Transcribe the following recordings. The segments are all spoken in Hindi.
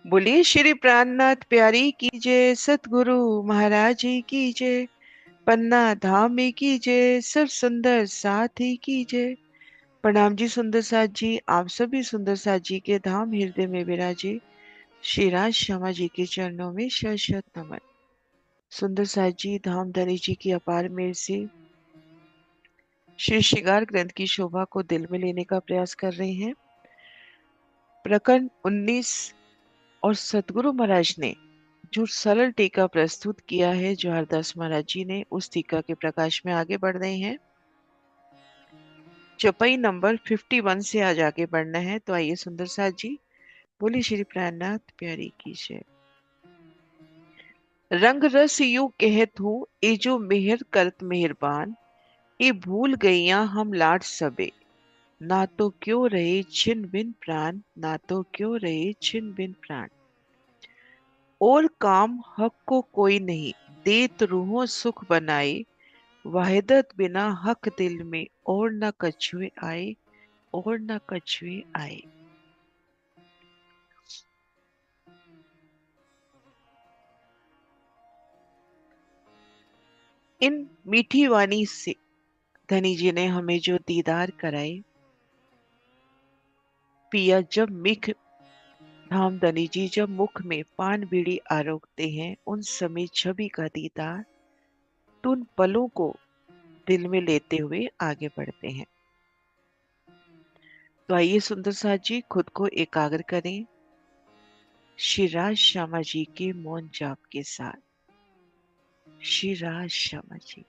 बोलिए श्री प्राणनाथ प्यारी की जय, सतगुरु महाराज जी की जय, पन्ना धाम की जय, सब सुंदर साथी की जय। प्रणाम जी सुंदर साथ जी, आप सभी सुंदर साथ जी के धाम हृदय में विराजे श्री राज श्यामा जी के चरणों में शत शत नमन। सुंदर साथ जी धाम धनी जी की अपार मेहर से श्री श्रृंगार ग्रंथ की शोभा को दिल में लेने का प्रयास कर रहे हैं। प्रकरण 19 और सतगुरु महाराज ने जो सरल टीका प्रस्तुत किया है, जो हरदास महाराज जी ने, उस टीका के प्रकाश में आगे बढ़ रहे हैं। चौपाई नंबर 51 से आज आगे बढ़ना है, तो आइए सुंदर साथ जी। बोली श्री प्राणनाथ प्यारी की जय। रंग रस यूं कहत हूँ, ए जो मेहर करत मेहरबान, ए भूल गईया हम लाड सबे, ना तो क्यों रहे छिन बिन प्राण, ना तो क्यों रहे छिन बिन प्राण। और काम हक को कोई नहीं, देत रूहों सुख बनाए, वाहिदत बिना हक दिल में, और न कछुए आए, और न कछुए आए। इन मीठी वाणी से धनी जी ने हमें जो दीदार कराए, पिया जब मिख धाम धनी जी जब मुख में पान बीड़ी आरोगते हैं, उन समय छवि का दीदार, तो उन पलों को दिल में लेते हुए आगे बढ़ते हैं। तो आइए सुंदर साथ जी खुद को एकाग्र करें श्री राज श्यामा जी के मौन जाप के साथ। श्री राज श्यामा जी।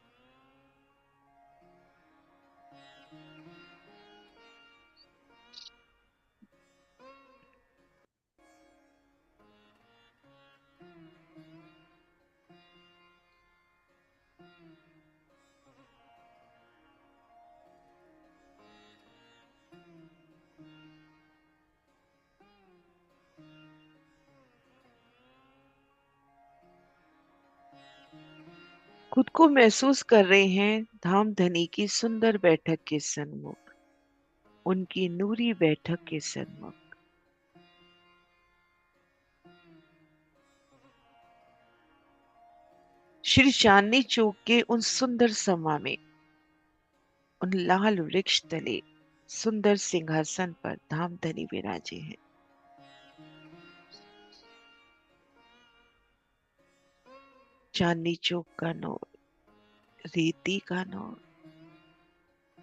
खुद को महसूस कर रहे हैं धाम धनी की सुंदर बैठक के सन्मुख, उनकी नूरी बैठक के सन्मुख। श्री चांदनी चौक के उन सुंदर समा में, उन लाल वृक्ष तले सुंदर सिंहासन पर धाम धनी विराजे हैं। चांदनी चौक का नूर, रेती का नूर,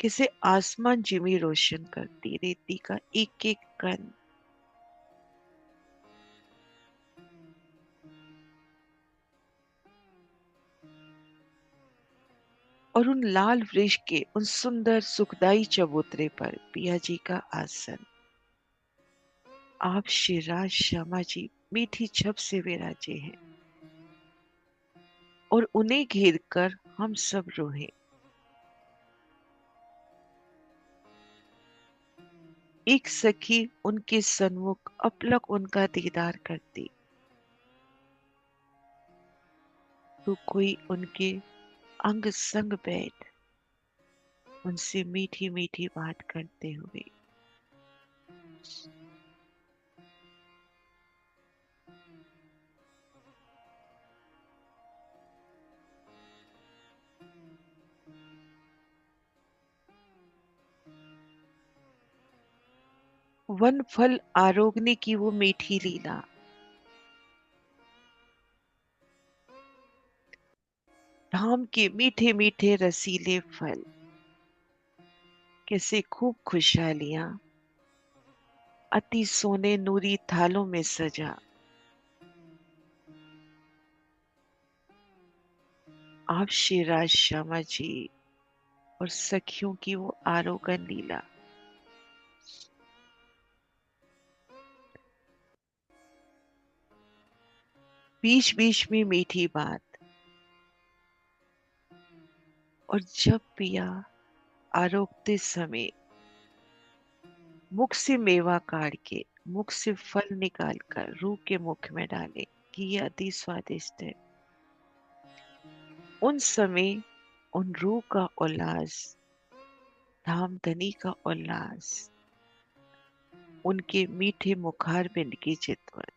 किसे आसमान जिमी रोशन करती, रेती का एक एक कण। और उन लाल वृक्ष के उन सुंदर सुखदाई चबूतरे पर पिया जी का आसन। आप श्री राज श्यामा जी मीठी छब से विराजे हैं, और उन्हें घेर कर हम सब रोहे। एक सखी उनके सन्मुख अपलक उनका दीदार करती, तो कोई उनके अंग संग बैठ उनसे मीठी मीठी बात करते हुए। वन फल आरोगने की वो मीठी लीला, धाम के मीठे मीठे रसीले फल, कैसे खूब खुशहालियां अति सोने नूरी थालों में सजा। आप श्री राज श्यामा जी और सखियों की वो आरोगण लीला। बीच बीच में मीठी बात, और जब पिया आरोगते समय मुख से मेवा काट के, मुख से फल निकाल कर रूह के मुख में डाले कि ये अति स्वादिष्ट है, उन समय उन रूह का उल्लास, धाम धनी का उल्लास, उनके मीठे मुखार बिंद की चितवन,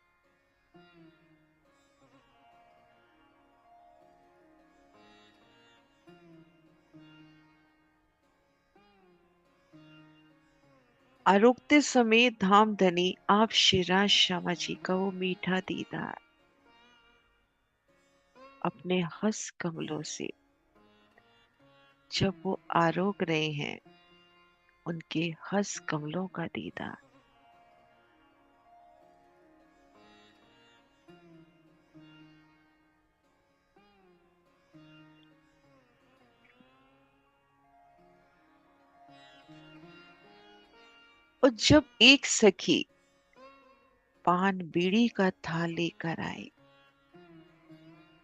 आरोगते समय धाम धनी आप शिराज श्यामा जी का वो मीठा दीदार अपने हंस कमलों से जब वो आरोग रहे हैं, उनके हंस कमलों का दीदार। और जब एक सखी पान बीड़ी का थाल लेकर आए,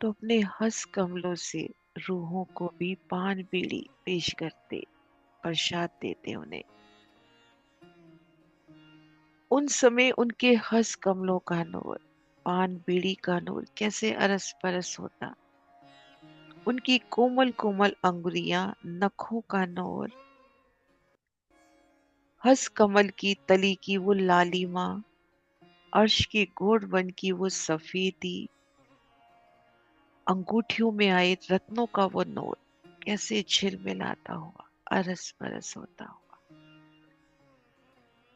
तो अपने हंस कमलों से रूहों को भी पान बीड़ी पेश करते, प्रसाद देते उन्हें। उन समय उनके हंस कमलों का नूर, पान बीड़ी का नूर कैसे अरस परस होता। उनकी कोमल कोमल अंगुलियां, नखों का नूर, हंस कमल की तली की वो लालिमा, अर्श की गोड बन की वो सफेदी, अंगूठियों में आए रत्नों का वो नूर कैसे झिलमिलाता हुआ अरस परस होता हुआ।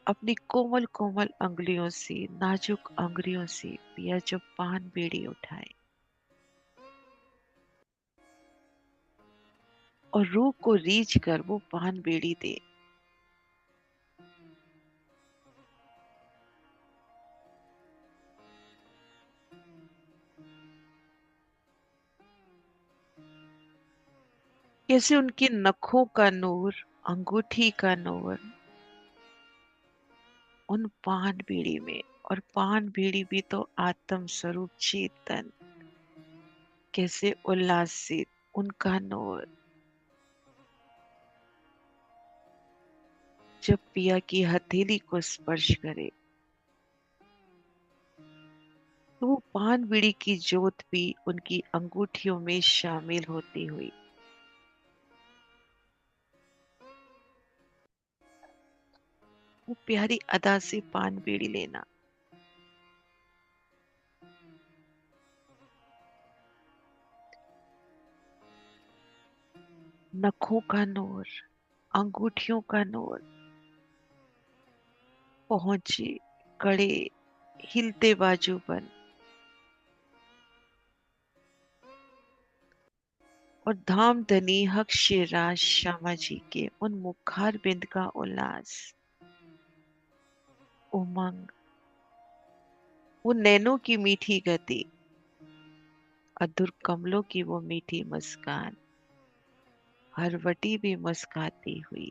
अपनी कोमल कोमल अंगुलियों से, नाजुक अंगुलियों से पिया जब पान बीड़ी उठाए और रूह को रीझ कर वो पान बीड़ी दे, कैसे उनके नखों का नूर, अंगूठी का नूर उन पान बीड़ी में, और पान बीड़ी भी तो आत्म स्वरूप चेतन, कैसे उल्लासित उनका नूर जब पिया की हथेली को स्पर्श करे, तो वो पान बीड़ी की जोत भी उनकी अंगूठियों में शामिल होती हुई वो प्यारी अदा से पान बीड़ी लेना। नखों का नूर, अंगूठियों का नूर, पहुंचे, कड़े, हिलते बाजूबन, और धाम धनी हक शेराज श्यामा जी के उन मुखार बिंद का उल्लास, उमंग, वो नैनों की मीठी गति, अधुर कमलों की वो मीठी मुस्कान, हरवटी भी मुस्काती हुई,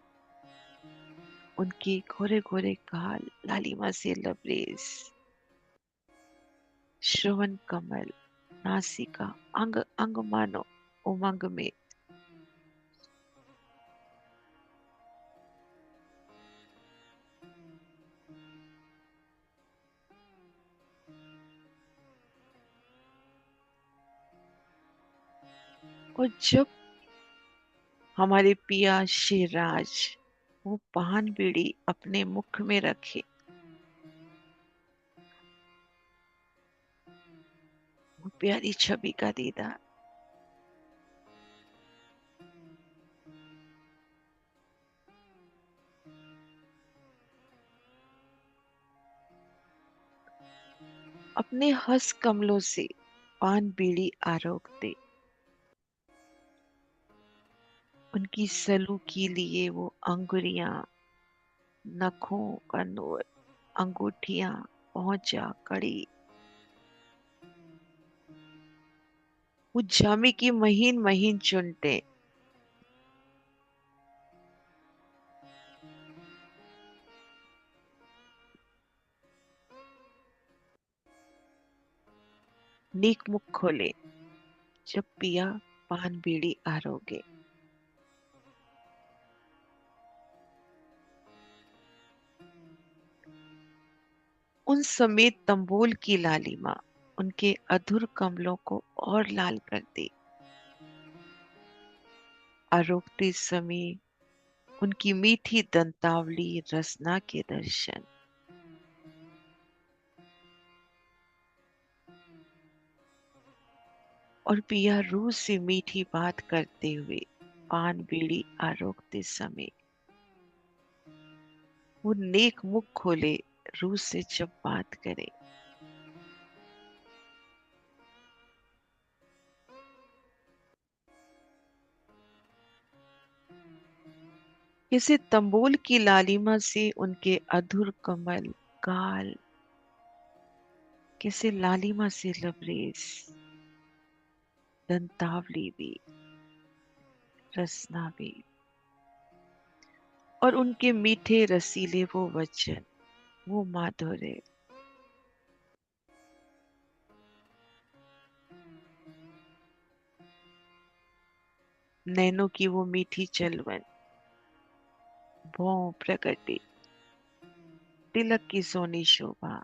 उनकी गोरे गोरे गाल लालिमा से लबरेज, श्रवण कमल, नासिका, अंग अंग मानो उमंग में। और जब हमारे पिया शिवराज वो पान बीड़ी अपने मुख में रखे, वो प्यारी छवि का दीदार, अपने हंस कमलों से पान बीड़ी आरोगते, उनकी सलू के लिए वो अंगुरियां, नखों का नूर, अंगूठियां, पहुंचा, कड़ी, वो जामी की महीन महीन चुनटे, नीक मुख खोले जब पिया पान बीड़ी आरोगे। उन समेत तंबोल की लालिमा उनके अधुर कमलों को और लाल कर दी। आरोगते समय उनकी मीठी दंतावली रसना के दर्शन, और पिया रूह से मीठी बात करते हुए पान बीड़ी आरोगते समय वो नेक मुख खोले, रूह से जब बात करे। किसी तंबोल की लालिमा से उनके अधुर कमल गाल, किसी लालिमा से लबरेज, दंतावली भी, रसना भी, और उनके मीठे रसीले वो वचन, वो माधुर्य। नैनों की वो मीठी चलवन, भौं प्रगटे, तिलक की सोनी शोभा,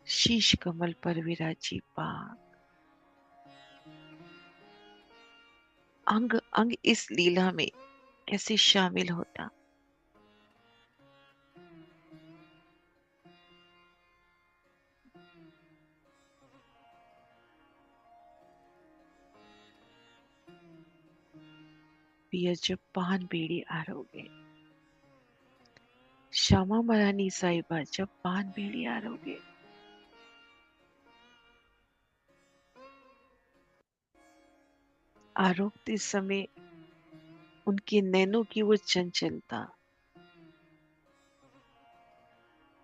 शीश कमल पर विराजी पाग। अंग अंग इस लीला में कैसे शामिल होता। पिया जब पान बीड़ी आरोगे, श्यामा महारानी साहिबा जब पान बीड़ी आरोगे, आरोगते समय उनके नैनों की वो चंचलता,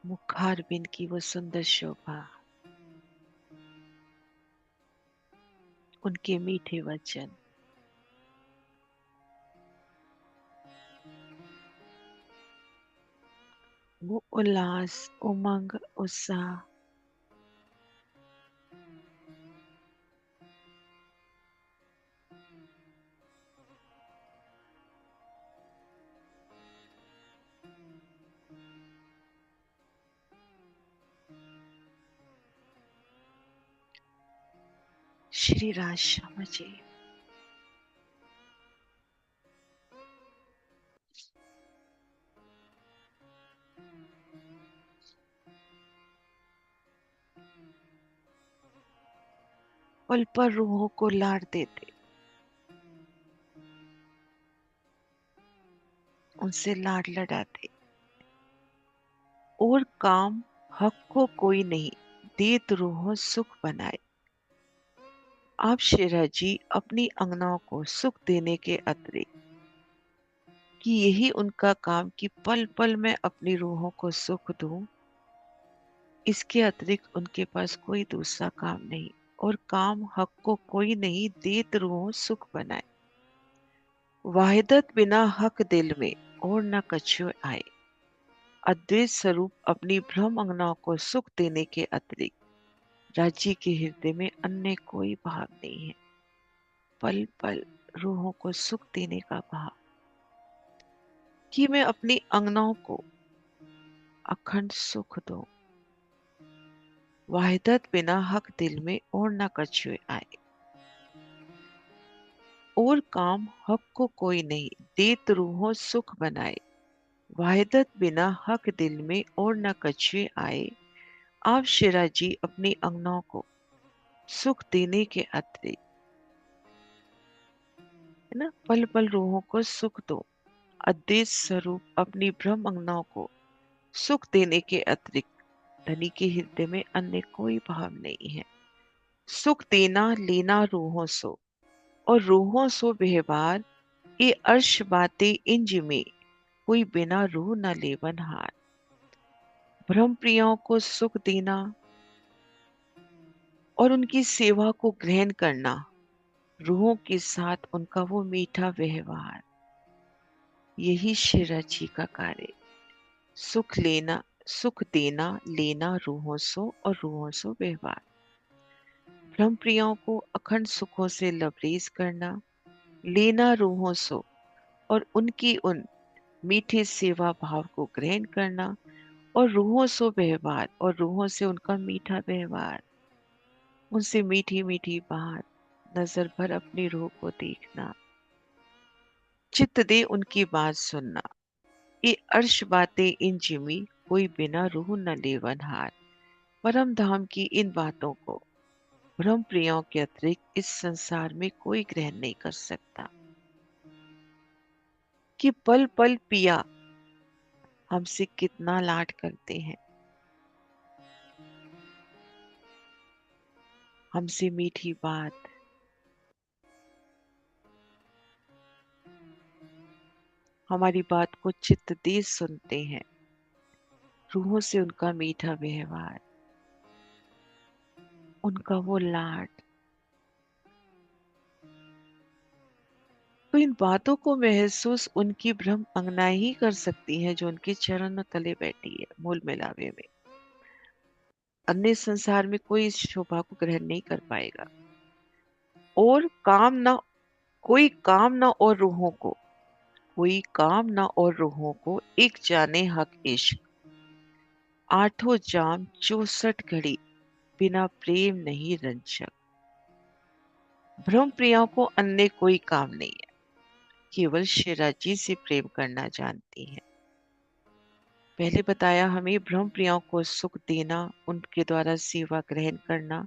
मुखार बिन की वो सुंदर शोभा, उनके मीठे वचन, वो उल्लास, उमंग, उत्साह, श्री राज श्यामा जी। पल पर रूहों को लाड़ देते, उनसे लाड़ लड़ाते, और काम हक को कोई नहीं, देत रूहों सुख बनाए। आप शेरा जी अपनी अंगनाओं को सुख देने के अतिरिक्त, कि यही उनका काम कि पल पल में अपनी रूहों को सुख दूं, इसके अतिरिक्त उनके पास कोई दूसरा काम नहीं। और काम हक को कोई नहीं, देत रूहों सुख बनाए। वाहिदत बिना हक दिल में, और न कछु आए। अद्वैत स्वरूप अपनी ब्रह्म अंगनाओं को सुख देने के अतिरिक्त राज्य के हृदय में अन्य कोई भाव नहीं है। पल पल रूहों को सुख देने का भाव, कि मैं अपनी अंगनाओं को अखंड सुख दूं, वाहिदत बिना हक दिल में, और न कछु आए। और काम हक को कोई नहीं, देत रूहों सुख बनाए। वाहिदत बिना हक दिल में, और न कछु आए। आप शेरा जी अपनी अंगनाओं को सुख देने के अतिरिक्त, है ना, पल पल रूहों को सुख दो। अद्वैत स्वरूप अपनी ब्रह्म अंगनाओं को सुख देने के अतिरिक्त धनी के हृदय में अन्य कोई भाव नहीं है। सुख देना लेना रूहों सो, और रूहों सो व्यवहार, ये अर्श बातें इंज में, कोई बिना रूह न लेवन हार। ब्रह्म प्रियाओं को सुख देना और उनकी सेवा को ग्रहण करना, रूहों के साथ उनका वो मीठा व्यवहार, यही शेरा जी का कार्य। सुख लेना, सुख देना लेना रूहों सो, और रूहों सो व्यवहार। ब्रह्म प्रियाओं को अखंड सुखों से लबरेज करना, लेना रूहों सो, और उनकी उन मीठे सेवा भाव को ग्रहण करना, और रूहों सो व्यवहार, और रूहों से उनका मीठा व्यवहार, उनसे मीठी मीठी बात, नजर भर अपनी रूह को देखना, चित्त दे उनकी बात सुनना, ये अर्श बातें इन जिमी, कोई बिना रूह न लेवन हार। परम धाम की इन बातों को ब्रह्म प्रियाओं के अतिरिक्त इस संसार में कोई ग्रहण नहीं कर सकता। कि पल पल पिया हमसे कितना लाड करते हैं, हमसे मीठी बात, हमारी बात को चित्त दे सुनते हैं, रूहों से उनका मीठा व्यवहार, उनका वो लाड। तो इन बातों को महसूस उनकी ब्रह्म अंगना ही कर सकती है जो उनके चरण तले बैठी है मूल मिलावे में। अन्य संसार में कोई इस शोभा को ग्रहण नहीं कर पाएगा। और काम न कोई काम न और रूहों को, कोई काम न और रूहों को एक जाने हक इश्क, आठों जाम 64 घड़ी बिना प्रेम नहीं रंजक। ब्रह्म प्रियाओं को अन्य कोई काम नहीं है, केवल शिरा जी से प्रेम करना जानती है। पहले बताया हमें ब्रह्म प्रियाओं को सुख देना, उनके द्वारा सेवा ग्रहण करना,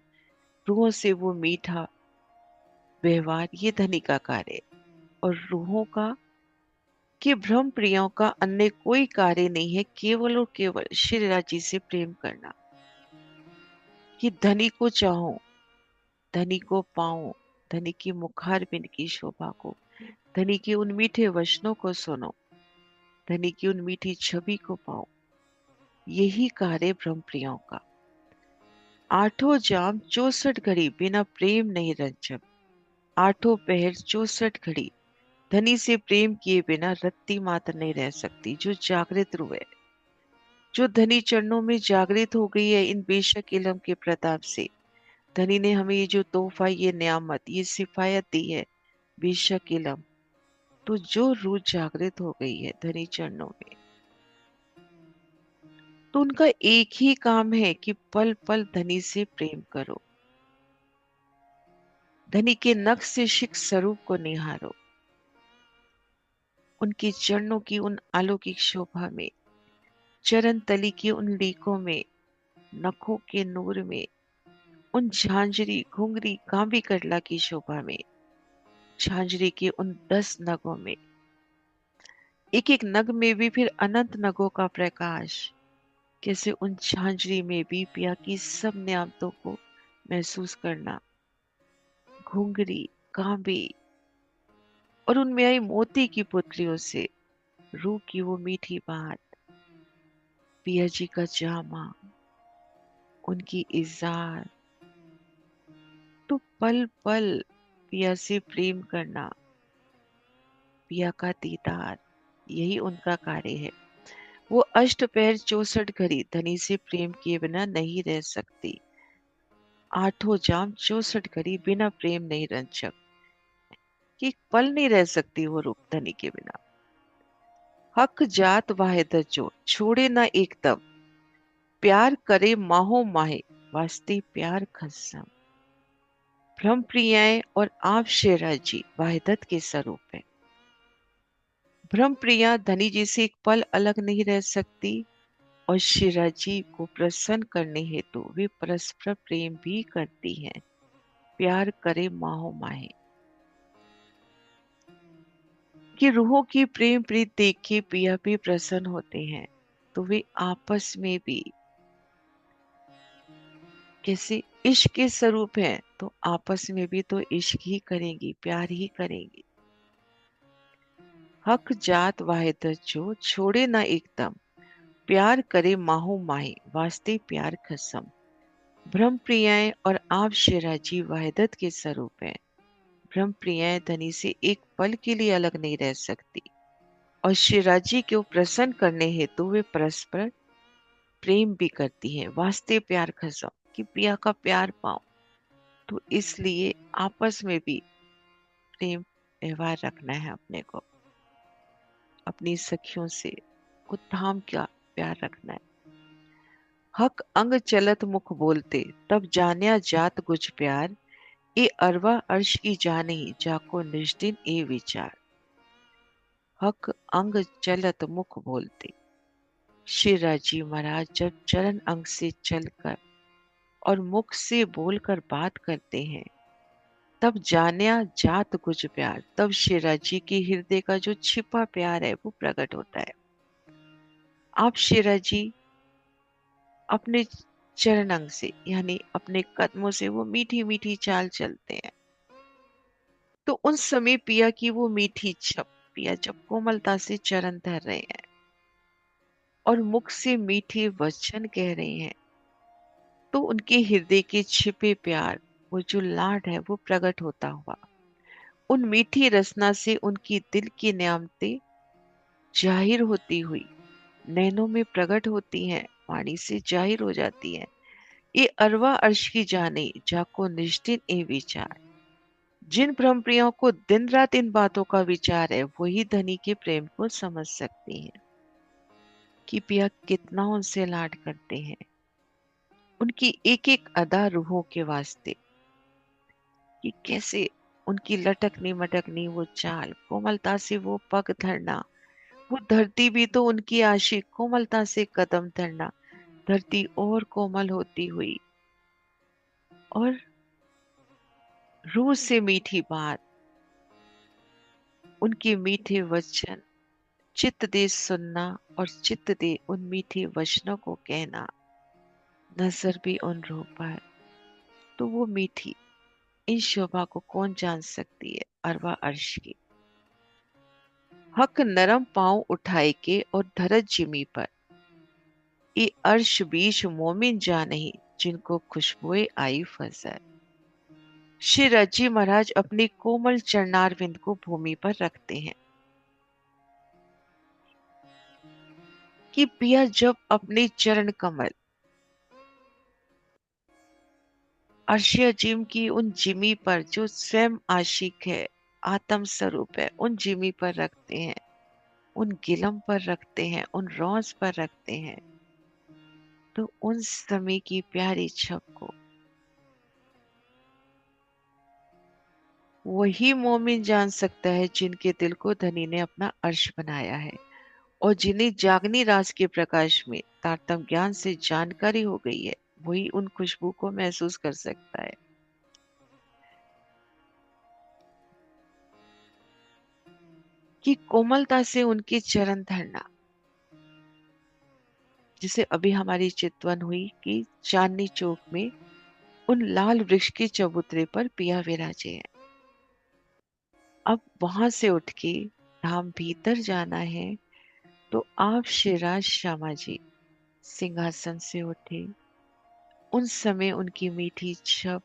रूहों से वो मीठा व्यवहार, ये धनी का कार्य है। और रूहों का कि ब्रह्म प्रियाओं का अन्य कोई कार्य नहीं है, केवल और केवल श्री राजी से प्रेम करना। कि धनी को चाहो, धनी को पाओ, धनी की मुखार बिन की शोभा को, धनी के उन मीठे वचनों को सुनो, धनी की उन मीठी छवि को पाओ। यही कार्य ब्रह्म प्रियाओं का। आठों जाम 64 घड़ी बिना प्रेम नहीं रंजक। आठों पहर 64 घड़ी धनी से प्रेम किए बिना रत्ती मात्र नहीं रह सकती। जो जागृत रूह है, जो धनी चरणों में जागृत हो गई है इन बेशक इलम के प्रताप से, धनी ने हमें ये जो तोहफा, ये नियामत, ये सिफायत दी है, बेशक इलम, तो जो रूह जागृत हो गई है धनी चरणों में, तो उनका एक ही काम है कि पल पल धनी से प्रेम करो, धनी के नख से शिख स्वरूप को निहारो, उनके चरणों की उन अलौकिक शोभा में, चरण तली की उन लीकों में, नखों के नूर में, उन झांझरी घुंघरी कांबी करला की शोभा में, झांझरी के उन 10 नगों में, एक एक नग में भी फिर अनंत नगों का प्रकाश, कैसे उन झांझरी में भी पिया की सब नियामतों को महसूस करना, घुंघरी कांबी, और उनमें आई मोती की पुतलियों से रूह की वो मीठी बात, पिया जी का जामा, उनकी इज़ार, तो पल पल पिया से प्रेम करना, पिया का दीदार, यही उनका कार्य है। वो अष्टपहर 64 घड़ी धनी से प्रेम किए बिना नहीं रह सकती। आठों जाम 64 घड़ी बिना प्रेम नहीं रंजक। कि एक पल नहीं रह सकती वो रूप धनी के बिना। हक जात वाहिद जो छोड़े ना एकदम, प्यार करे माहो माहे, वास्ते प्यार खसम। ब्रह्म प्रियाएं और आप शेरा जी वाहिदत के स्वरूप है। ब्रह्म प्रिया धनी जी से एक पल अलग नहीं रह सकती, और शिरा जी को प्रसन्न करने हेतु वे परस्पर प्रेम भी करती हैं। प्यार करे माहो माहे। कि रूहों की प्रेम प्रीत देख के पिया भी प्रसन्न होते हैं, तो वे आपस में भी कैसे इश्क के स्वरूप हैं, तो आपस में भी तो इश्क ही करेंगी, प्यार ही करेंगी। हक जात वाहिद जो छोड़े ना एकदम, प्यार करे माहो माहे, वास्ते प्यार खसम। ब्रह्म प्रियाएं और आप शिराजी वाहिदत के स्वरूप हैं। ब्रह्म प्रियाएं धनी से एक पल के लिए अलग नहीं रह सकती, और शिराजी को प्रसन्न करने हेतु वे परस्पर प्रेम भी करती हैं। वास्ते प्यार खसम, कि पिया का प्यार पाओ, तो इसलिए आपस में भी प्रेम व्यवहार रखना है अपने को, अपनी सखियों से कुछ धाम का प्यार रखना है। हक अंग चलत मुख बोलते, तब जान्या जात गुज प्यार, ए अरवा अर्श की जाने जाको निष्दिन ए विचार। हक अंग चलत मुख बोलते, श्री राजी महाराज जब चरण अंग से चलकर और मुख से बोलकर बात करते हैं, तब जान्या जात गुज प्यार, तब श्री राजी के हृदय का जो छिपा प्यार है वो प्रकट होता है। आप शेरा जी अपने चरण अंग से यानी अपने कदमों से वो मीठी मीठी चाल चलते हैं। तो उस समय पिया की वो मीठी छप, पिया जब कोमलता से चरण धर रहे हैं और मुख से मीठे वचन कह रहे हैं, तो उनके हृदय के छिपे प्यार, वो जो लाड है वो प्रकट होता हुआ उन मीठी रसना से उनकी दिल की न्यामतें जाहिर होती हुई नैनों में प्रकट होती हैं, वाणी से जाहिर हो जाती हैं। ये अरवा अर्श की जाने जाको निष्ठिन ए विचार। जिन ब्रह्म प्रियों को दिन रात इन बातों का विचार है, वही धनी के प्रेम को समझ सकती हैं कि पिया कितना उनसे लाड करते हैं। उनकी एक एक अदा रूहों के वास्ते, कि कैसे उनकी लटकनी मटकनी वो चाल, कोमलता से वो पग धरना, वो धरती भी तो उनकी आशिक, कोमलता से कदम धरना, धरती और कोमल होती हुई और रूह से मीठी बात, उनके मीठे वचन चित्त दे सुनना और चित्त दे उन मीठे वचनों को कहना, नजर भी उन रूह पर, तो वो मीठी इन शोभा को कौन जान सकती है अरवा अर्श की। हक नरम पांव उठाए के और धरत जिमी पर, ये अर्श बीच मोमिन जा नहीं, जिनको खुशबुए आई फजर। श्री रज्जी महाराज अपने कोमल चरणारविंद को भूमि पर रखते हैं कि पिया जब अपने चरण कमल अर्शिया जिम की उन जिमी पर, जो स्वयं आशिक है, आत्म स्वरूप है, उन जिमी पर रखते हैं, उन गिलम पर रखते हैं, उन रोज पर रखते हैं, तो उन समय की प्यारी छप को वही मोमिन जान सकता है जिनके दिल को धनी ने अपना अर्श बनाया है और जिन्हें जागनी राज के प्रकाश में तारतम ज्ञान से जानकारी हो गई है, वही उन खुशबू को महसूस कर सकता है। कि कोमलता से उनके चरण धरना, जिसे अभी हमारी चितवन हुई कि चांदनी चौक में उन लाल वृक्ष के चबूतरे पर पिया विराजे हैं। अब वहां से उठ के धाम भीतर जाना है, तो आप शिवराज श्यामा जी सिंहासन से उठे। उन समय उनकी मीठी छप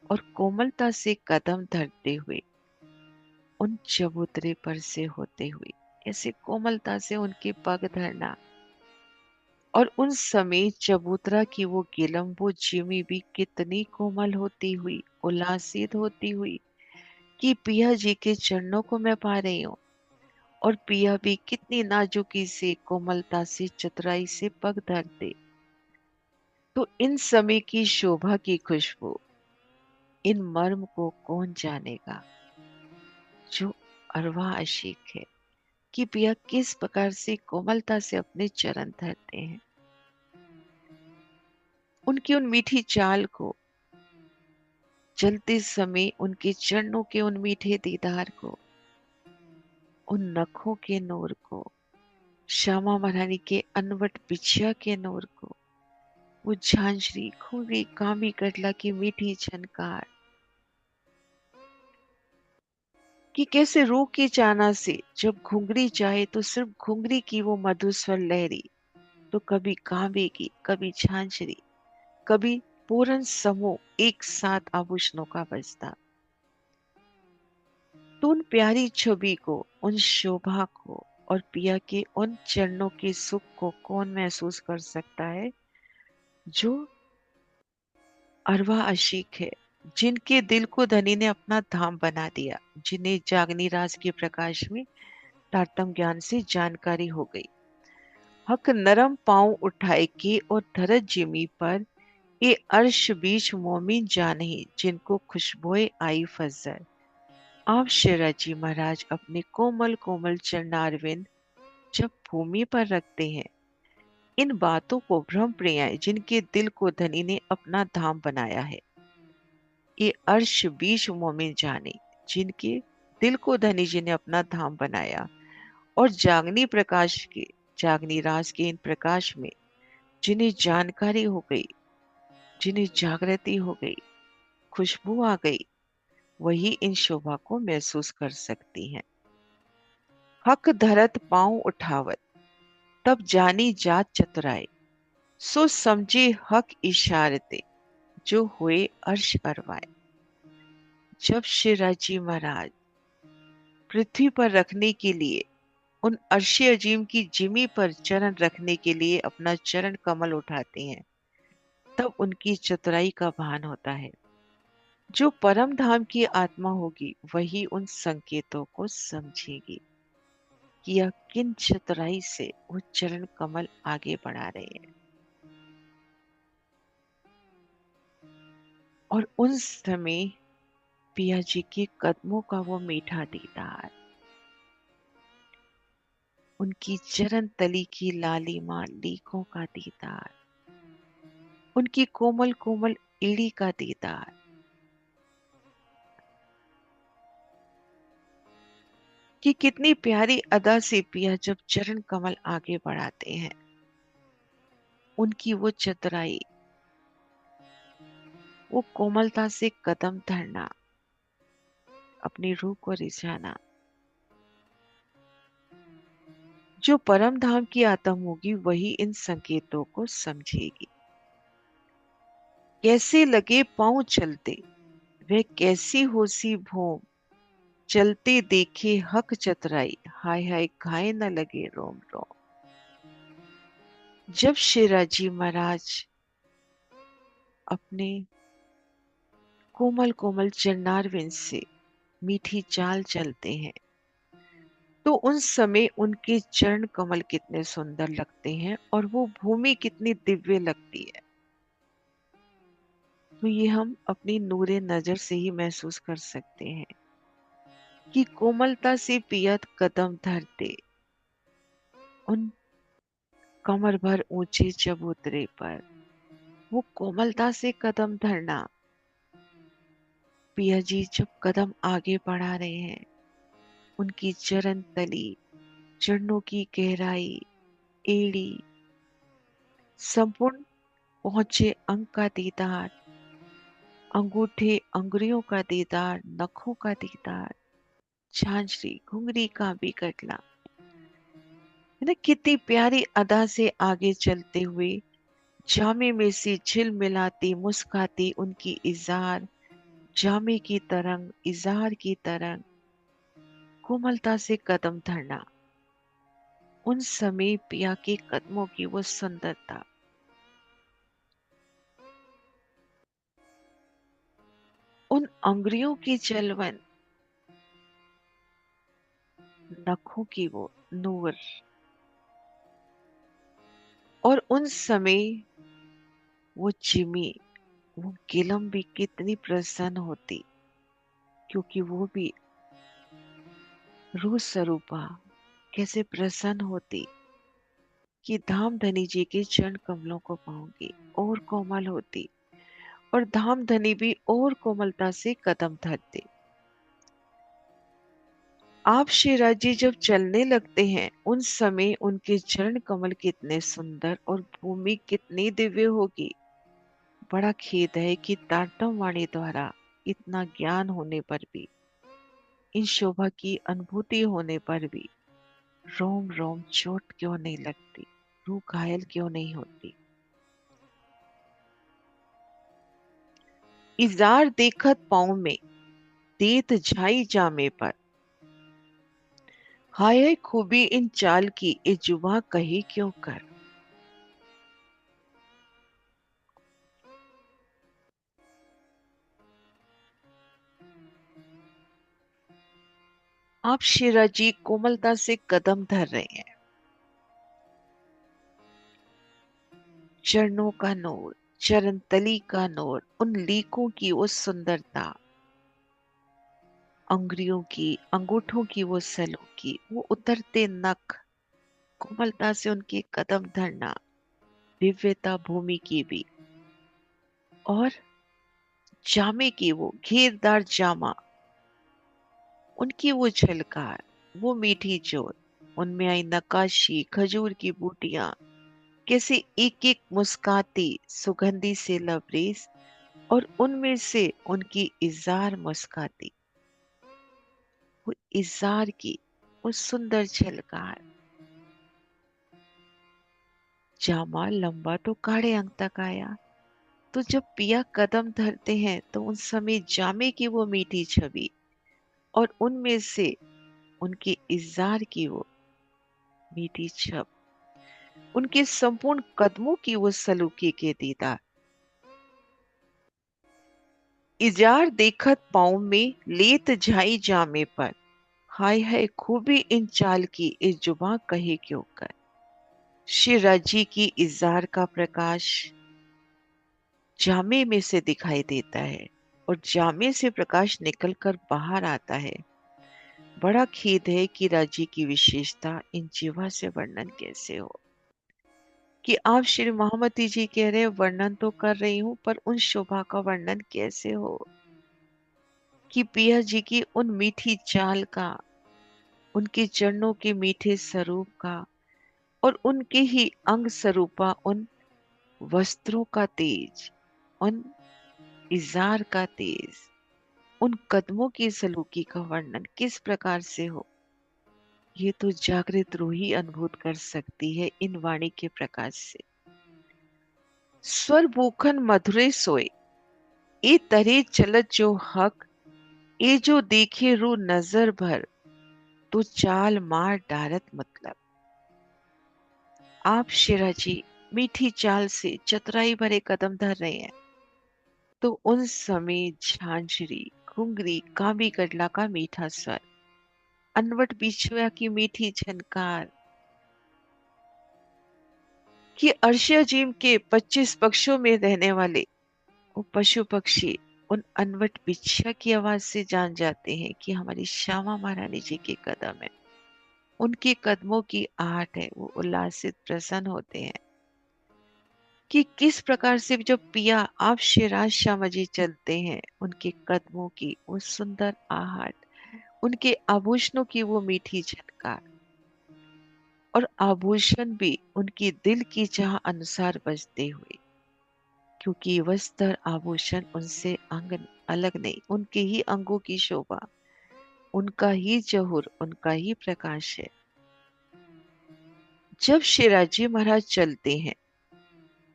और कोमलता से कदम धरते हुए उन चबूतरे पर से होते हुए ऐसे कोमलता से उनके पग धरना, और उन समय चबूतरा की वो गिलम, वो जिमी भी कितनी कोमल होती हुई, उल्लासित होती हुई कि पिया जी के चरणों को मैं पा रही हूँ, और पिया भी कितनी नाजुकी से कोमलता से चतुराई से पग धरते। तो इन समय की शोभा की खुशबू, इन मर्म को कौन जानेगा जो अरवा आशिक है, कि पिया किस प्रकार से कोमलता से अपने चरण धरते हैं। उनकी उन मीठी चाल को, चलते समय उनके चरणों के उन मीठे दीदार को, उन नखों के नूर को, श्यामा महारानी के अनवट बिछिया के नूर को, वो झांझरी घूंघरी कामी कटला की मीठी झनकार, कि कैसे रूह की चाना से जब घुंघरी जाए तो सिर्फ घुंघरी की वो मधुस्वर लहरी, तो कभी कांबे की, कभी झांझरी, कभी पूरन समूह एक साथ आभूषणों का बजता। तो उन प्यारी छवि को, उन शोभा को और पिया के उन चरणों के सुख को कौन महसूस कर सकता है जो अरवा आशिक है, जिनके दिल को धनी ने अपना धाम बना दिया, जिन्हें जागनी राज के प्रकाश में तारतम ज्ञान से जानकारी हो गई। हक नरम पांव उठाए के और धरत जिमी पर, ये अर्श बीच मोमिन जाने, जिनको खुशबुए आई फजर। आप शिवराजी महाराज अपने कोमल कोमल चरणारविंद जब भूमि पर रखते हैं, इन बातों को ब्रह्म प्रियाएं जिनके दिल को धनी ने अपना धाम बनाया है, ये अर्श बीच मोमिन जाने, जिनके दिल को धनी जी ने अपना धाम बनाया और जागनी प्रकाश के जागनी राज के इन प्रकाश में जिन्हें जानकारी हो गई, जिन्हें जागृति हो गई, खुशबू आ गई, वही इन शोभा को महसूस कर सकती हैं। हक धरत पांव उठावत, तब जानी जात चतुराई, सो समझे हक इशारते, जो हुए अर्श अरवाए। जब श्री राजी महाराज पृथ्वी पर रखने के लिए उन अर्श अजीम की जिमी पर चरण रखने के लिए अपना चरण कमल उठाते हैं, तब उनकी चतुराई का भान होता है। जो परम धाम की आत्मा होगी वही उन संकेतों को समझेगी कि यह किन चतुराई से वो चरण कमल आगे बढ़ा रहे हैं। और उन समय पिया जी के कदमों का वो मीठा दीदार, उनकी चरण तली की लालिमा लीकों का दीदार, उनकी कोमल कोमल एड़ी का दीदार, कि कितनी प्यारी अदा से पिया जब चरण कमल आगे बढ़ाते हैं। उनकी वो चतुराई, वो कोमलता से कदम धरना, अपनी रूह को रिझाना। जो परम धाम की आत्मा होगी वही इन संकेतों को समझेगी। कैसे लगे पांव चलते, वह कैसी होसी भूम, चलते देखे हक चतुराई, हाय हाय घाय न लगे रोम रोम। जब शिवराजी महाराज अपने कोमल कोमल चरणारविंद से मीठी चाल चलते हैं, तो उन समय उनके चरण कमल कितने सुंदर लगते हैं और वो भूमि कितनी दिव्य लगती है। तो ये हम अपनी नूरे नजर से ही महसूस कर सकते हैं कि कोमलता से पियत कदम धरते, उन कमर भर ऊंचे चबूतरे पर वो कोमलता से कदम धरना। पिया जी जब कदम आगे बढ़ा रहे हैं, उनकी चरण तली, चरणों की गहराई, एड़ी, संपूर्ण पहुंचे अंग का दीदार, अंगूठे अंगुरियों का दीदार, नखों का दीदार, झांझरी घुंघरी का भी कटला, है ना। कितनी प्यारी अदा से आगे चलते हुए जामे में से झिल मिलाती मुस्काती उनकी इजार, जामे की तरंग, इजार की तरंग, कोमलता से कदम धरना। उन समय पिया के कदमों की वो सुंदरता, उन अंगुरियों की चलवन, नखों की वो नूर, और उन समय वो जिमी, वो गिलम भी कितनी प्रसन्न होती, क्योंकि वो भी रूह स्वरूपा कैसे प्रसन्न होती कि धाम धनी जी के चरण कमलों को पाऊंगी, और कोमल होती, और धाम धनी भी और कोमलता से कदम धरते। आप शिवराज जी जब चलने लगते हैं, उन समय उनके चरण कमल कितने सुंदर और भूमि कितनी दिव्य होगी। बड़ा खेद है कि तारतम वाणी द्वारा इतना ज्ञान होने पर भी, इन शोभा की अनुभूति होने पर भी रोम रोम चोट क्यों नहीं लगती, रूह घायल क्यों नहीं होती। इजार देखत पाँव में, देत झाई जामे पर, हाय खूबी इन चाल की, ए जुबा कही क्यों कर। आप शिराजी कोमलता से कदम धर रहे हैं, चरणों का नूर, चरण तली का नूर, उन लीकों की वो सुंदरता, अंगुरियों की, अंगूठों की वो सलों की, वो उतरते नख, कोमलता से उनके कदम धरना, दिव्यता भूमि की भी, और जामे की वो घेरदार जामा, उनकी वो झलकार, वो मीठी जोत, उनमें आई नक्काशी, खजूर की बूटियां कैसे एक एक मुस्काती सुगंधी से लबरेज, और उनमें से उनकी इजार मुस्काती, वो इजार की वो सुंदर झलकार। जामा लंबा तो काढ़े अंग तक आया, तो जब पिया कदम धरते हैं तो उन समय जामे की वो मीठी छवि, और उनमें से उनके इजार की वो मीठी छब, उनके संपूर्ण कदमों की वो सलूकी के दीदार। इजार देखत पाँव में लेत जाई जामे पर, हाय हाय खूबी इन चाल की इस जुबां कहे क्यों कर। श्री राजी की इजार का प्रकाश जामे में से दिखाई देता है, और जामे से प्रकाश निकलकर बाहर आता है। बड़ा खेद है कि राजी की विशेषता इन जीवा से वर्णन कैसे हो, कि आप श्री महामती जी कह रहे वर्णन तो कर रही हूं, पर उन शोभा का वर्णन कैसे हो, कि पिया जी की उन मीठी चाल का, उनके चरणों के मीठे स्वरूप का, और उनके ही अंग स्वरूपा उन वस्त्रों का तेज, उन इजार का तेज, उन कदमों की सलूकी का वर्णन किस प्रकार से हो, ये तो जागृत रूह ही अनुभूत कर सकती है इन वाणी के प्रकाश से। स्वर भूखन मधुरे सोए, ए तरे चलत जो हक, ए जो देखे रू नजर भर, तो चाल मार डारत मतलब। आप शिरा जी मीठी चाल से चतुराई भरे कदम धर रहे हैं, तो उन समय झांझरी, घुंगरी, कामी गडला का मीठा स्वर, अनवट बिछुआ की मीठी झनकार, कि अर्शियाजीम के 25 पक्षों में रहने वाले वो पशु पक्षी उन अनवट बिछिया की आवाज से जान जाते हैं कि हमारी श्यामा महारानी जी के कदम है, उनके कदमों की आहट है, वो उल्लासित प्रसन्न होते हैं। कि किस प्रकार से जब पिया आप शिराज श्यामा जी चलते हैं, उनके कदमों की वो सुंदर आहट, उनके आभूषणों की वो मीठी झनकार, और आभूषण भी उनकी दिल की चाह अनुसार बजते हुए, क्योंकि वस्त्र आभूषण उनसे अंग अलग नहीं, उनके ही अंगों की शोभा, उनका ही जहूर, उनका ही प्रकाश है। जब शिवाजी महाराज चलते हैं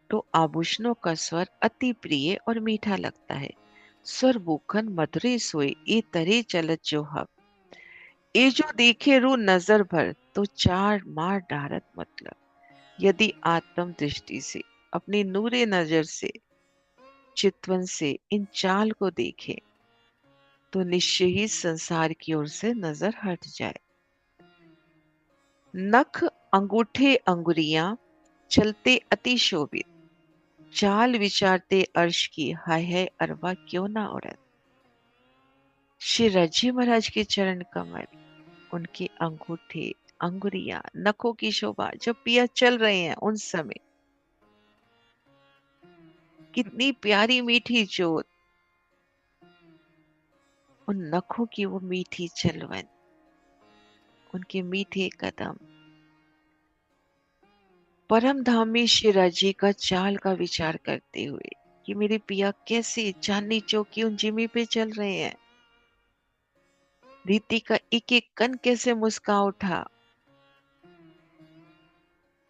तो आभूषणों का स्वर अति प्रिय और मीठा लगता है। स्वर भूखन मधुरे सोए, ए तरे चलत जो हक, ए जो देखे रू नजर भर, तो चार मार डारत मतलब। यदि आत्म दृष्टि से, अपनी नूरे नजर से, चितवन से इन चाल को देखे, तो निश्चय ही संसार की ओर से नजर हट जाए। नख अंगूठे अंगुरियां चलते अति शोभित, चाल विचारते अर्श की, हाय है अरवा क्यों ना उड़त। श्री रजी महाराज के चरण कमल, उनके अंगूठे अंगुरियां, नखों की शोभा, जब पिया चल रहे हैं उन समय कितनी प्यारी मीठी जोत, उन नखों की वो मीठी चलवन, उनके मीठे कदम। परम धाम में शिरा जी का चाल का विचार करते हुए कि मेरे पिया कैसे चांदनी चौक की उन जिमी पे चल रहे हैं, रीति का एक एक कण कैसे मुस्का उठा,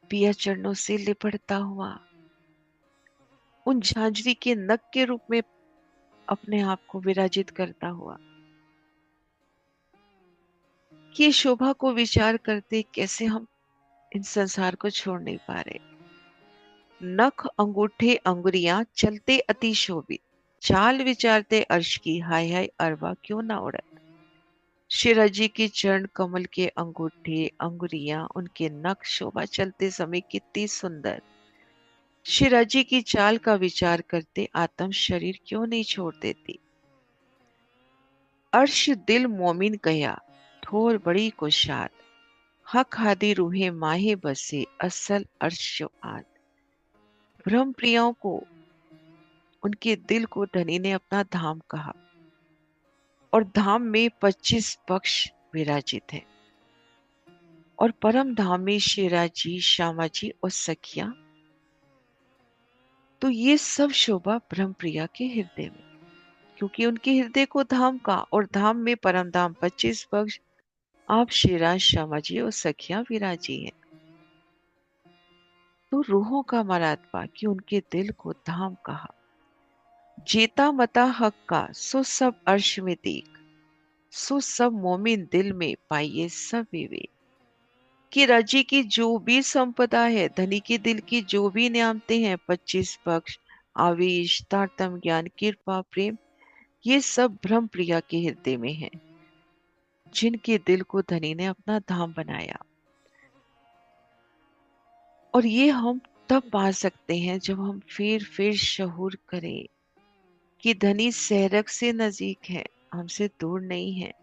पिया चरणों से लिपटता हुआ, उन झांझरी के नख के रूप में अपने आप को विराजित करता हुआ, कि शोभा को विचार करते कैसे हम इन संसार को छोड़ नहीं पा रहे। नख अंगूठे अंगुरियां चलते अति शोभित, चाल विचारते अर्श की, हाय हाय अरवा क्यों ना उड़त। शिरा जी के चरण कमल के अंगूठे अंगुरियां, उनके नख शोभा चलते समय कितनी सुंदर। शिरा जी की चाल का विचार करते आत्म शरीर क्यों नहीं छोड़ देती। अर्श दिल मोमिन गया, ठोर बड़ी कुशाद, हक हादी रूहे माहे बसे, असल अर्श जो आद। ब्रह्म प्रियाओं को, उनके दिल को धनी ने अपना धाम कहा, और धाम में 25 पक्ष विराजित है, और परम धाम में शेरा जी, श्यामा जी और सखिया। तो ये सब शोभा ब्रह्म प्रिया के हृदय में, क्योंकि उनके हृदय को धाम का, और धाम में परम धाम 25 पक्ष आप शेरा, श्यामा जी और सखिया विराजी हैं। तो रूहों का मरात्मा कि उनके दिल को धाम कहा। जेता मता हक का सो सब अर्श में देख, सो सब मोमिन दिल में पाइए सब विवेक। कि राज्य की जो भी संपदा है, धनी के दिल की जो भी नियामतें हैं, 25 पक्ष, आवेश, तारतम ज्ञान, कृपा, प्रेम, ये सब ब्रह्म प्रिया के हृदय में है, जिनके दिल को धनी ने अपना धाम बनाया। और ये हम तब पा सकते हैं जब हम फिर शहूर करें कि धनी सहरक से नजीक है, हमसे दूर नहीं है।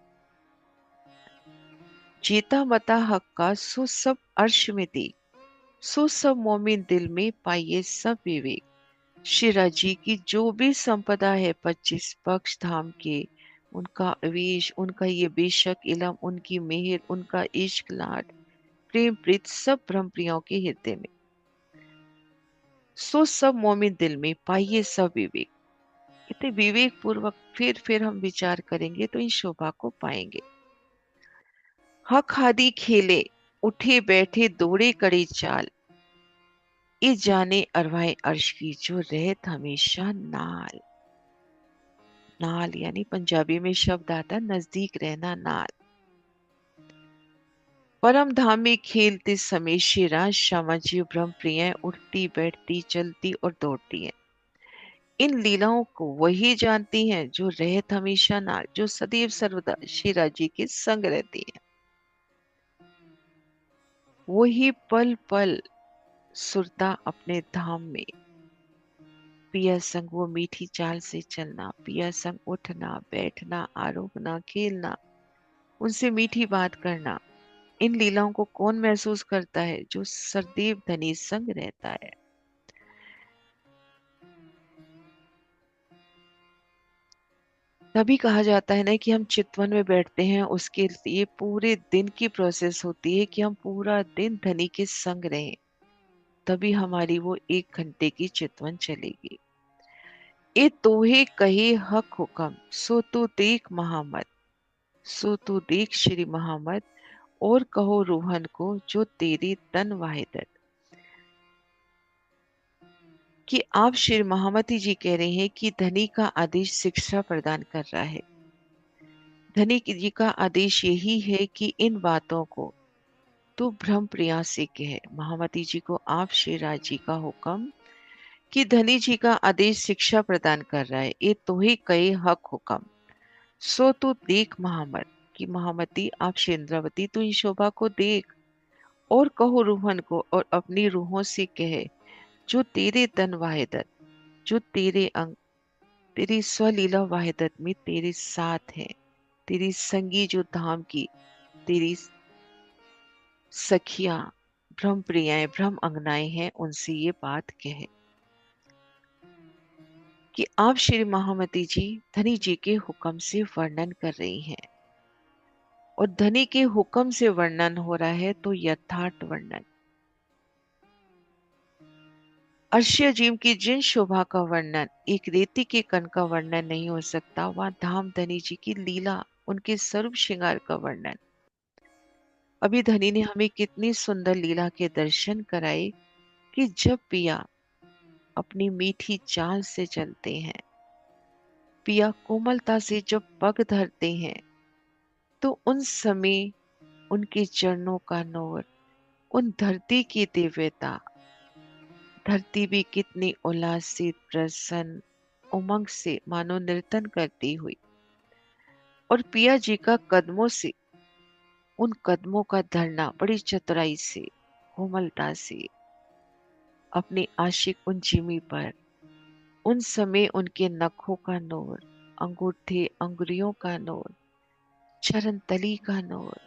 जेता मता हक का सो सब अर्श में देख, सो सब मोमिन दिल में पाइए सब विवेक। शिरा जी की जो भी संपदा है, 25 पक्ष धाम के, उनका अवेश, उनका ये बेशक इलम, उनकी मेहर, उनका इश्क लाड, प्रेम प्रीत, सब ब्रह्म प्रियों के हृदय में, सो सब मोमिन दिल में पाइए सब विवेक। इतने विवेक पूर्वक फिर हम विचार करेंगे तो इन शोभा को पाएंगे। हक हादी खेले, उठे बैठे दौड़े कड़ी चाल, ये जाने अरवाए अर्श की जो रहत हमेशा नाल। नाल यानी पंजाबी में शब्द आता नजदीक रहना, नाल। परम धाम में खेलते समय शेरा, श्यामा जी ब्रह्म प्रिय उठती बैठती चलती और दौड़ती है। इन लीलाओं को वही जानती हैं जो रहत हमेशा नाल, जो सदैव सर्वदा शेरा जी के संग रहती है। वही पल पल सुरता अपने धाम में, पिया संग वो मीठी चाल से चलना, पिया संग उठना बैठना आरोगना खेलना, उनसे मीठी बात करना। इन लीलाओं को कौन महसूस करता है? जो सरदेव धनी संग रहता है। तभी कहा जाता है ना कि हम चितवन में बैठते हैं, उसके लिए पूरे दिन की प्रोसेस होती है कि हम पूरा दिन धनी के संग रहें, तभी हमारी वो 1 घंटे की चितवन चलेगी। ए तोहे कहे हक हुक्म, सो तू देख महामत, सो तू देख श्री महामत, और कहो रूहन को जो तेरी तन वाहिदत। कि आप श्री महामती जी कह रहे हैं कि धनी का आदेश शिक्षा प्रदान कर रहा है। धनी जी का आदेश यही है कि इन बातों को तू ब्रह्म प्रिया से कहे। महामती जी को आप श्री राज जी का हुक्म कि धनी जी का आदेश शिक्षा प्रदान कर रहा है। ये तो ही कहे हक हुक्म, सो तू देख महामत, कि महामती आप श्री इंद्रावती तू इन शोभा को देख, और कहो रूहन को, और अपनी रूहों से कहे जो तेरे तन वाहिदत, जो तेरे अंग, तेरी स्वलीला वाहिदत में तेरे साथ है, तेरी संगी जो धाम की, तेरी सखियां ब्रह्म प्रियाएं ब्रह्म अंगनाएं हैं, उनसे ये बात कहे कि आप श्री महामती जी धनी जी के हुक्म से वर्णन कर रही हैं। और धनी के हुक्म से वर्णन हो रहा है तो यथार्थ वर्णन। अर्श्य अजीम की जिन शोभा का वर्णन एक रेती के कण का वर्णन नहीं हो सकता, वहां धाम धनी जी की लीला, उनके स्वरूप श्रृंगार का वर्णन। अभी धनी ने हमें कितनी सुंदर लीला के दर्शन कराए कि जब पिया अपनी मीठी चाल से चलते हैं, पिया कोमलता से जब पग धरते हैं, तो उन समय उनके चरणों का नूर, उन धरती की दिव्यता, धरती भी कितनी उल्लास से प्रसन्न उमंग से मानो नर्तन करती हुई, और पिया जी का कदमों से, उन कदमों का धरना बड़ी चतुराई से कोमलता से अपने आशिक उन जिमी पर, उन समय उनके नखों का नूर, अंगूठे अंगुरियों का नूर, चरण तली का नूर,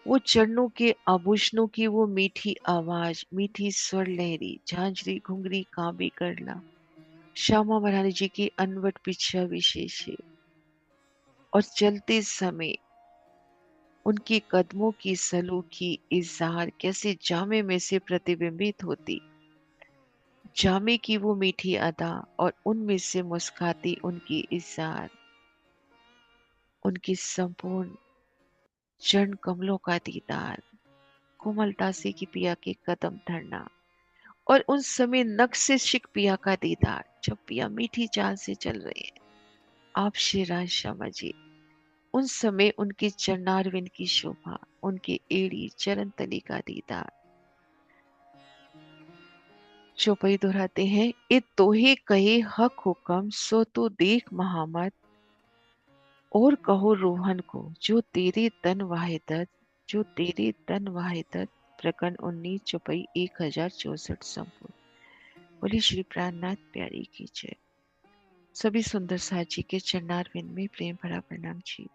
वो चरणों के आभूषणों की वो मीठी आवाज, मीठी स्वर लहरी, झांझरी घुंघरी कांबी करला, श्यामा महारानी जी की अनवट पिछा विशेष है। और चलते समय उनकी कदमों की सलूकी इज़हार कैसे जामे में से प्रतिबिंबित होती, जामे की वो मीठी अदा और उनमें से मुस्काती उनकी इज़हार, उनकी संपूर्ण चरण कमलों का दीदार, कोमलता से की पिया के कदम धरना और उन समय नक से शिक पिया का दीदार, जब पिया मीठी चाल से चल रहे हैं। आप शिराज शमा जी, उन समय उनके चरणारविंद की शोभा, उनके एड़ी चरण तली का दीदार। चौपाई दोहराते हैं, ए तोहे कहे हक हुक्म सो तो देख महामत, और कहो रोहन को जो तेरे तन वाहिदत, जो तेरे तन वाहिदत। प्रकरण 19 चौपाई 1064 संपूर्ण। बोले श्री प्राणनाथ प्यारी की जय। सभी सुंदर साथ जी के चरणारविंद में प्रेम भरा प्रणाम जी।